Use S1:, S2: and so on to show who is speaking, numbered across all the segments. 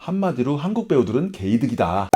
S1: 한마디로 한국 배우들은 개이득이다.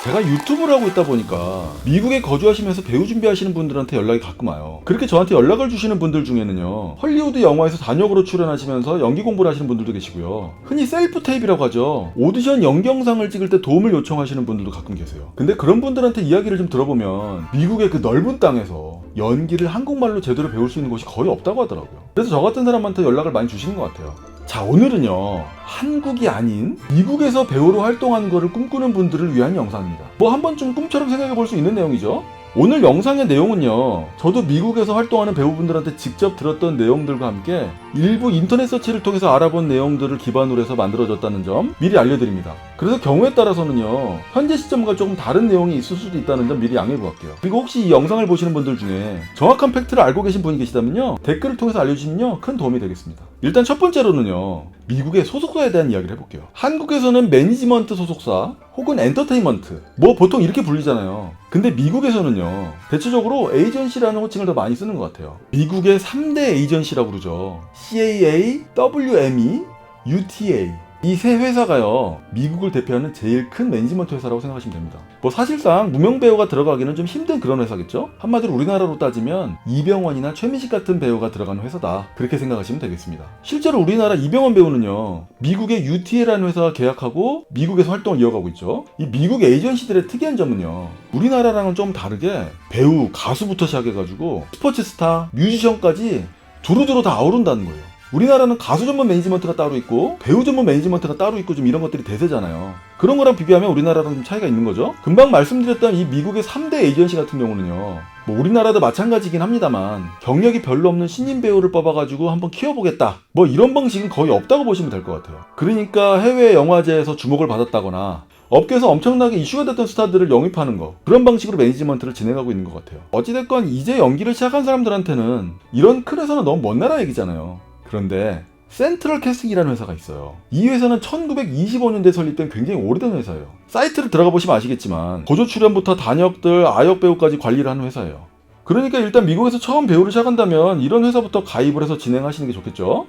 S1: 제가 유튜브를 하고 있다 보니까 미국에 거주하시면서 배우 준비하시는 분들한테 연락이 가끔 와요. 그렇게 저한테 연락을 주시는 분들 중에는요, 헐리우드 영화에서 단역으로 출연하시면서 연기 공부를 하시는 분들도 계시고요, 흔히 셀프 테이프라고 하죠. 오디션 연기 영상을 찍을 때 도움을 요청하시는 분들도 가끔 계세요. 근데 그런 분들한테 이야기를 좀 들어보면 미국의 그 넓은 땅에서 연기를 한국말로 제대로 배울 수 있는 곳이 거의 없다고 하더라고요. 그래서 저 같은 사람한테 연락을 많이 주시는 것 같아요. 자, 오늘은요, 한국이 아닌 미국에서 배우로 활동하는 것을 꿈꾸는 분들을 위한 영상입니다. 뭐 한 번쯤 꿈처럼 생각해 볼 수 있는 내용이죠. 오늘 영상의 내용은요, 저도 미국에서 활동하는 배우분들한테 직접 들었던 내용들과 함께 일부 인터넷 서치를 통해서 알아본 내용들을 기반으로 해서 만들어졌다는 점 미리 알려드립니다. 그래서 경우에 따라서는요, 현재 시점과 조금 다른 내용이 있을 수도 있다는 점 미리 양해해 볼게요. 그리고 혹시 이 영상을 보시는 분들 중에 정확한 팩트를 알고 계신 분이 계시다면요, 댓글을 통해서 알려주시면요, 큰 도움이 되겠습니다. 일단 첫 번째로는요, 미국의 소속사에 대한 이야기를 해볼게요. 한국에서는 매니지먼트 소속사 혹은 엔터테인먼트, 뭐 보통 이렇게 불리잖아요. 근데 미국에서는요, 대체적으로 에이전시라는 호칭을 더 많이 쓰는 것 같아요. 미국의 3대 에이전시라고 그러죠. CAA, WME, UTA. 이 세 회사가요, 미국을 대표하는 제일 큰 매니지먼트 회사라고 생각하시면 됩니다. 뭐 사실상 무명 배우가 들어가기는 좀 힘든 그런 회사겠죠? 한마디로 우리나라로 따지면 이병헌이나 최민식 같은 배우가 들어가는 회사다, 그렇게 생각하시면 되겠습니다. 실제로 우리나라 이병헌 배우는요, 미국의 UTA라는 회사와 계약하고 미국에서 활동을 이어가고 있죠. 이 미국 에이전시들의 특이한 점은요, 우리나라랑은 좀 다르게 배우, 가수부터 시작해가지고 스포츠 스타, 뮤지션까지 두루두루 다 아우른다는 거예요. 우리나라는 가수 전문 매니지먼트가 따로 있고 배우 전문 매니지먼트가 따로 있고 좀 이런 것들이 대세잖아요. 그런 거랑 비교하면 우리나라랑 좀 차이가 있는 거죠. 금방 말씀드렸던 이 미국의 3대 에이전시 같은 경우는요, 뭐 우리나라도 마찬가지긴 합니다만 경력이 별로 없는 신인 배우를 뽑아가지고 한번 키워보겠다, 뭐 이런 방식은 거의 없다고 보시면 될 것 같아요. 그러니까 해외 영화제에서 주목을 받았다거나 업계에서 엄청나게 이슈가 됐던 스타들을 영입하는 거, 그런 방식으로 매니지먼트를 진행하고 있는 것 같아요. 어찌됐건 이제 연기를 시작한 사람들한테는 이런 큰 회사는 너무 먼 나라 얘기잖아요. 그런데 센트럴 캐스팅이라는 회사가 있어요. 이 회사는 1925년대에 설립된 굉장히 오래된 회사예요. 사이트를 들어가 보시면 아시겠지만 고조 출연부터 단역들, 아역 배우까지 관리를 하는 회사예요. 그러니까 일단 미국에서 처음 배우를 시작한다면 이런 회사부터 가입을 해서 진행하시는 게 좋겠죠.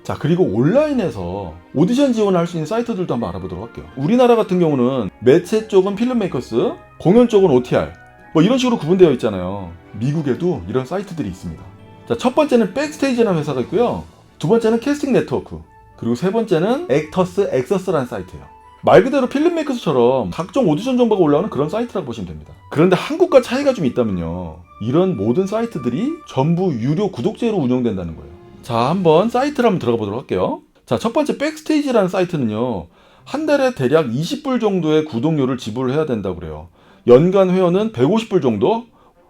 S1: 자, 그리고 온라인에서 오디션 지원을 할 수 있는 사이트들도 한번 알아보도록 할게요. 우리나라 같은 경우는 매체 쪽은 필름메이커스, 공연 쪽은 OTR, 뭐 이런 식으로 구분되어 있잖아요. 미국에도 이런 사이트들이 있습니다. 자, 첫 번째는 백스테이지라는 회사가 있고요, 두 번째는 캐스팅 네트워크, 그리고 세 번째는 액터스 엑서스라는 사이트예요. 말 그대로 필름메이커스처럼 각종 오디션 정보가 올라오는 그런 사이트라고 보시면 됩니다. 그런데 한국과 차이가 좀 있다면요, 이런 모든 사이트들이 전부 유료 구독제로 운영된다는 거예요. 자, 한번 사이트를 한번 들어가 보도록 할게요. 자, 첫 번째 백스테이지라는 사이트는요, 한 달에 대략 20불 정도의 구독료를 지불해야 된다고 그래요. 연간 회원은 150불 정도,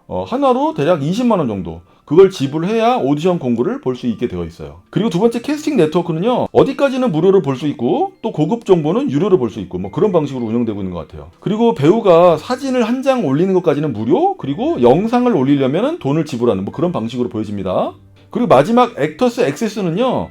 S1: 하나로 대략 20만원 정도, 그걸 지불해야 오디션 공고를 볼 수 있게 되어 있어요. 그리고 두 번째 캐스팅 네트워크는요, 어디까지는 무료로 볼 수 있고 또 고급 정보는 유료로 볼 수 있고 뭐 그런 방식으로 운영되고 있는 것 같아요. 그리고 배우가 사진을 한 장 올리는 것까지는 무료, 그리고 영상을 올리려면 돈을 지불하는 뭐 그런 방식으로 보여집니다. 그리고 마지막 액터스 액세스는요,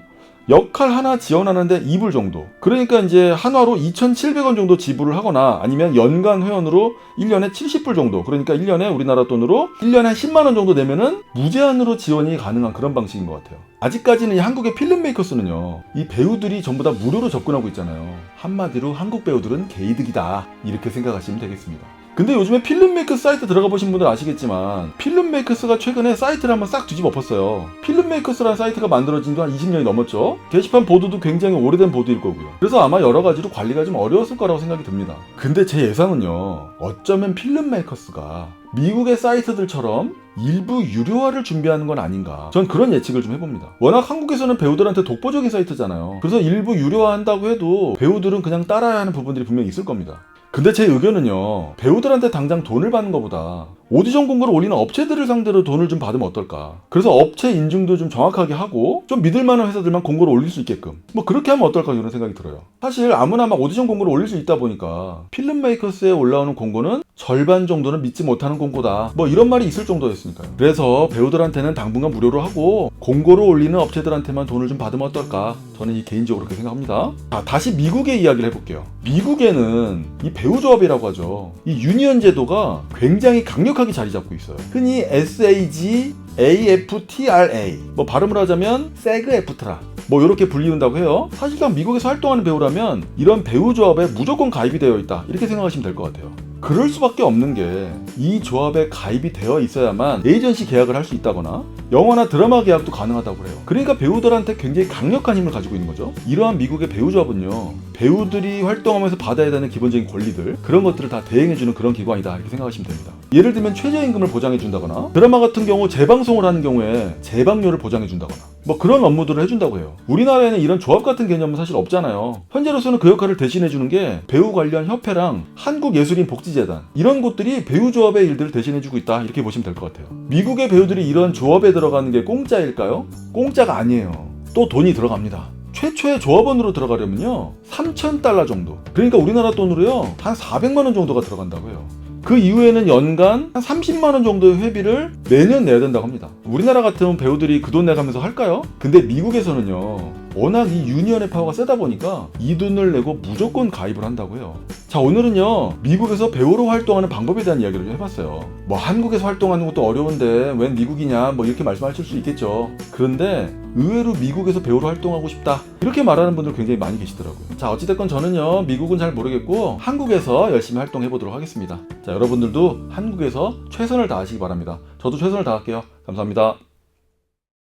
S1: 역할 하나 지원하는데 2불 정도, 그러니까 이제 한화로 2,700원 정도 지불을 하거나 아니면 연간 회원으로 1년에 70불 정도, 그러니까 1년에 우리나라 돈으로 1년에 한 10만원 정도 내면은 무제한으로 지원이 가능한 그런 방식인 것 같아요. 아직까지는 이 한국의 필름메이커스는요, 이 배우들이 전부 다 무료로 접근하고 있잖아요. 한마디로 한국 배우들은 개이득이다, 이렇게 생각하시면 되겠습니다. 근데 요즘에 필름메이커스 사이트 들어가 보신 분들 아시겠지만 필름메이커스가 최근에 사이트를 한번 싹 뒤집어 엎었어요. 필름메이커스라는 사이트가 만들어진 지 한 20년이 넘었죠. 게시판 보도도 굉장히 오래된 보도일 거고요. 그래서 아마 여러 가지로 관리가 좀 어려웠을 거라고 생각이 듭니다. 근데 제 예상은요, 어쩌면 필름메이커스가 미국의 사이트들처럼 일부 유료화를 준비하는 건 아닌가, 전 그런 예측을 좀 해봅니다. 워낙 한국에서는 배우들한테 독보적인 사이트잖아요. 그래서 일부 유료화한다고 해도 배우들은 그냥 따라야 하는 부분들이 분명히 있을 겁니다. 근데 제 의견은요, 배우들한테 당장 돈을 받는 것보다 오디션 공고를 올리는 업체들을 상대로 돈을 좀 받으면 어떨까. 그래서 업체 인증도 좀 정확하게 하고 좀 믿을만한 회사들만 공고를 올릴 수 있게끔 뭐 그렇게 하면 어떨까, 이런 생각이 들어요. 사실 아무나 막 오디션 공고를 올릴 수 있다 보니까 필름메이커스에 올라오는 공고는 절반 정도는 믿지 못하는 공고다, 뭐 이런 말이 있을 정도였으니까요. 그래서 배우들한테는 당분간 무료로 하고 공고를 올리는 업체들한테만 돈을 좀 받으면 어떨까, 저는 이 개인적으로 그렇게 생각합니다. 자, 다시 미국의 이야기를 해볼게요. 미국에는 이 배우조합이라고 하죠, 이 유니언 제도가 굉장히 강력하게 자리 잡고 있어요. 흔히 SAG, AFTRA, 뭐 발음을 하자면 세그애프트라, 뭐 이렇게 불리운다고 해요. 사실상 미국에서 활동하는 배우라면 이런 배우 조합에 무조건 가입이 되어 있다, 이렇게 생각하시면 될 것 같아요. 그럴 수밖에 없는 게 이 조합에 가입이 되어 있어야만 에이전시 계약을 할 수 있다거나 영화나 드라마 계약도 가능하다고 해요. 그러니까 배우들한테 굉장히 강력한 힘을 가지고 있는 거죠. 이러한 미국의 배우 조합은요, 배우들이 활동하면서 받아야 되는 기본적인 권리들, 그런 것들을 다 대행해주는 그런 기관이다, 이렇게 생각하시면 됩니다. 예를 들면 최저임금을 보장해준다거나, 드라마 같은 경우 재방송을 하는 경우에 재방료를 보장해준다거나, 뭐 그런 업무들을 해준다고 해요. 우리나라에는 이런 조합 같은 개념은 사실 없잖아요. 현재로서는 그 역할을 대신해주는 게 배우 관련 협회랑 한국예술인복지재단, 이런 곳들이 배우 조합의 일들을 대신해주고 있다, 이렇게 보시면 될 것 같아요. 미국의 배우들이 이런 조합에 들어가는 게 공짜일까요? 공짜가 아니에요. 또 돈이 들어갑니다. 최초의 조합원으로 들어가려면요, $3,000 정도, 그러니까 우리나라 돈으로요 한 400만 원 정도가 들어간다고 해요. 그 이후에는 연간 한 30만 원 정도의 회비를 매년 내야 된다고 합니다. 우리나라 같으면 배우들이 그 돈 내가면서 할까요? 근데 미국에서는요, 워낙 이 유니언의 파워가 세다 보니까 이 돈을 내고 무조건 가입을 한다고 해요. 자, 오늘은요, 미국에서 배우로 활동하는 방법에 대한 이야기를 좀 해봤어요. 뭐 한국에서 활동하는 것도 어려운데 웬 미국이냐, 뭐 이렇게 말씀하실 수 있겠죠. 그런데 의외로 미국에서 배우로 활동하고 싶다, 이렇게 말하는 분들 굉장히 많이 계시더라고요. 자, 어찌됐건 저는요, 미국은 잘 모르겠고 한국에서 열심히 활동해 보도록 하겠습니다. 자, 여러분들도 한국에서 최선을 다하시기 바랍니다. 저도 최선을 다할게요. 감사합니다.